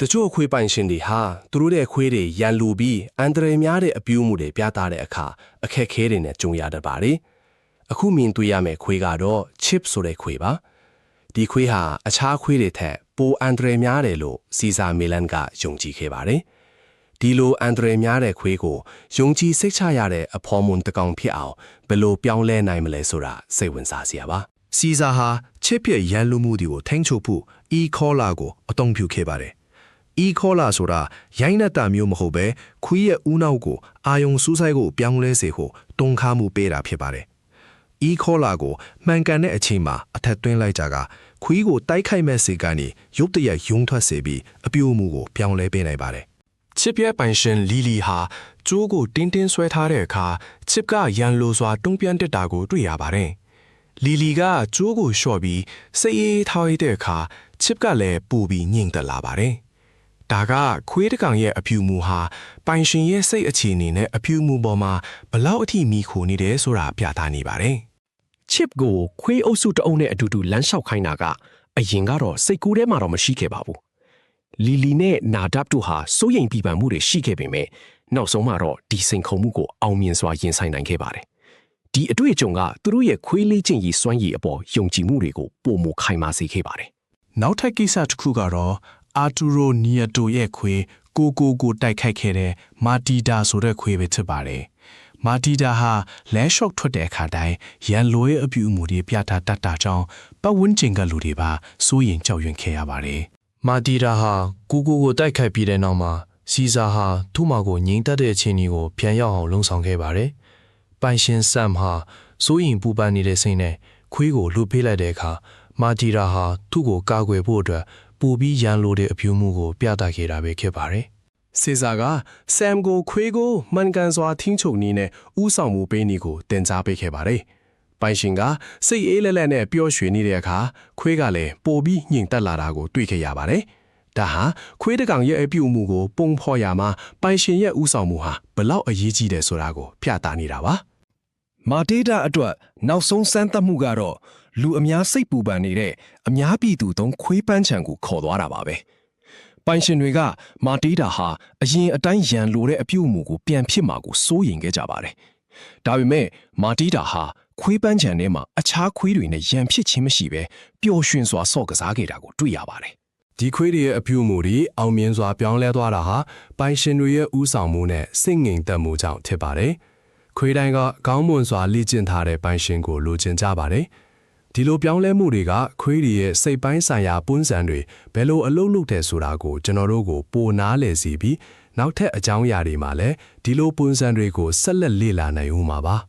တချို့ခွေးပိုင်ရှင်တွေဟာသူတို့ရဲ့ခွေးတွေရန်လူပြီးအန်တရယ်များတဲ့အပြုအမူတွေပြသတဲ့အခါအခက်ခဲတွေနဲ့ကြုံရတတ်ပါတယ်။အခုမြင်တွေ့ရမယ့်ခွေးကတော့ chip ဆိုတဲ့ခွေးပါ။ဒီခွေးဟာအခြားခွေးတွေထက်ပိုအန်တရယ်များတယ်လို့စီဇာမီလန်ကယုံကြည်ခဲ့ပါတယ်။ဒီလိုအန်တရယ်များတဲ့ခွေးကိုယုံကြည်စိတ်ချရတဲ့အဖော်မွန်တကောင်ဖြစ်အောင်ဘယ်လိုပြောင်းလဲနိုင်မလဲဆိုတာစိတ်ဝင်စားစရာပါ။ စီဇာဟာချစ်ရဲ့ရန်လူမှုတွေကိုထိန်းချုပ်ဖို့ e-collar ကိုအသုံးပြုခဲ့ပါတယ်။ e-collar ဆိုတာရိုင်းနှက်တာမျိုးမဟုတ်ဘဲခွေးရဲ့ဦးနောက်ကိုအာယုံစူးစိုက်ကိုပြောင်းလဲစေဖို့တုံခါမှုပေးတာဖြစ်ပါတယ်။ e-collar ကိုမှန်ကန်တဲ့အချိန်မှာအထက်သွင်းလိုက်ကြကခွေးကိုတိုက်ခိုက်မဲ့စေကနေရုတ်တရက်ယုံထွက်စေပြီးအပြုအမူကိုပြောင်းလဲပေးနိုင်ပါတယ်။ ချစ်ရဲ့ပိုင်ရှင်လီလီဟာကျိုးကိုတင်းတင်းဆွဲထားတဲ့အခါချစ်ကရန်လိုစွာတုံ့ပြန်တက်တာကိုတွေ့ရပါတယ်။လီလီကကျိုးကိုလျှော့ပြီးစိတ်အေးထားရတဲ့အခါချစ်ကလည်းပူပြီးညှိ့တက်လာပါတယ်။ဒါကခွေးတကောင်ရဲ့အဖြူမူဟာပိုင်ရှင်ရဲ့စိတ်အခြေအနေနဲ့အဖြူမူပေါ်မှာဘလောက်အထိမိခိုနေတယ်ဆိုတာပြသနေပါတယ်။ ချစ်ကိုခွေးအုပ်စုတအုပ်နဲ့အတူတူလမ်းလျှောက်ခိုင်းတာကအရင်ကတော့စိတ်ကူးထဲမှာတော့မရှိခဲ့ပါဘူး။လီလီနဲ့နာဒပ်တို့ဟာစိုးရိမ်ပြီးပန်မှုတွေရှိခဲ့ပေမဲ့နောက်ဆုံးမှာတော့ဒီစိန်ခုံမှုကိုအောင်မြင်စွာရင်ဆိုင်နိုင်ခဲ့ပါတယ်။ဒီအတွေ့အကြုံကသူတို့ရဲ့ခွေးလေးချင်းကြီးစွမ်းရည်အပေါ်ယုံကြည်မှုတွေကိုပိုမိုခိုင်မာစေခဲ့ပါတယ် နောက်ထပ်ကိစ္စတစ်ခုကတော့အာတူရိုနီယတိုရဲ့ခွေးကိုတိုက်ခိုက်ခဲ့တဲ့မာတီတာဆိုတဲ့ခွေးပဲဖြစ်ပါတယ်။မာတီတာဟာလဲရှော့ထွက်တဲ့အခါတိုင်းရန်လိုရဲ့အပြုအမူတွေပြသတတ်တာကြောင့်ပတ်ဝန်းကျင်ကလူတွေပါစိုးရင်ကြောက်ရွံ့ခဲ့ရပါတယ်။မာတီတာဟာကိုတိုက်ခိုက်ပြီးတဲ့နောက်မှာစီဇာဟာသူ့မှာကိုငြိမ်သက်တဲ့အခြေအနေကိုပြန်ရောက်အောင်လှုံ့ဆော်ခဲ့ပါတယ်။ပိုင်ရှင်ဆမ်ဟာစိုးရင်ပူပန်နေတဲ့စိတ်နဲ့ခွေးကိုလှုပ်ပေးလိုက်တဲ့အခါမာတီတာဟာသူ့ကိုကာကွယ်ဖို့အတွက်ပူပြီးရန်လိုတဲ့အပြုအမူကိုပြသခဲ့တာပဲဖြစ်ပါတယ်။ စီဇာကဆမ်ကိုခွေးကိုမှန်ကန်စွာထိန်းချုပ်နည်းနဲ့ဥဆောင်မှုပေးနည်းကိုတင် जा ပေးခဲ့ပါတယ်။ပိုင်ရှင်ကစိတ်အေးလက်လက်နဲ့ပျော်ရွှင်နေတဲ့အခါခွေးကလည်းပိုပြီးညှိ့တက်လာတာကိုတွေ့ခဲ့ရပါတယ်။ဒါဟာခွေးတကောင်ရဲ့အပြုအမူကိုပုံဖော်ရမှာပိုင်ရှင်ရဲ့ဥဆောင်မှုဟာဘလောက်အရေးကြီးတယ်ဆိုတာကိုပြသနေတာပါ။ မာတေးတာအတွက်နောက်ဆုံးစမ်းသပ်မှုကတော့လူအများစိတ်ပူပန်နေတဲ့အများပြည်သူသုံးခွေးပန်းချံကိုခေါ်သွားတာပါပဲ။ပိုင်ရှင်တွေကမာတေးတာဟာအရင်အတိုင်းရန်လိုတဲ့အပြုအမူကိုပြန်ဖြစ်မှာကိုစိုးရိမ်ခဲ့ကြပါတယ်။ဒါပေမဲ့မာတေးတာဟာခွေးပန်းချံထဲမှာအခြားခွေးတွေနဲ့ရန်ဖြစ်ခြင်းမရှိဘဲပျော်ရွှင်စွာဆော့ကစားခဲ့တာကိုတွေ့ရပါတယ်။ ဒီခွေးတွေရဲ့အပြုအမူတွေအောင်မြင်စွာပြောင်းလဲသွားတာဟာပိုင်ရှင်တွေရဲ့ဥဆောင်မှုနဲ့စိတ်ငြိမ်သက်မှုကြောင့်ဖြစ်ပါတယ်။ခွေးတိုင်းကကောင်းမွန်စွာလေ့ကျင့်ထားတဲ့ပိုင်ရှင်ကိုလိုချင်ကြပါတယ်။ဒီလိုပြောင်းလဲမှုတွေကခွေးတွေရဲ့စိတ်ပိုင်းဆိုင်ရာပွန်းစံတွေဘယ်လိုအလုပ်လုပ်တယ်ဆိုတာကိုကျွန်တော်တို့ကိုပိုနားလည်စေပြီးနောက်ထပ်အကြောင်းအရာတွေမှာလည်းဒီလိုပွန်းစံတွေကိုဆက်လက်လေ့လာနိုင်ဦးမှာပါ။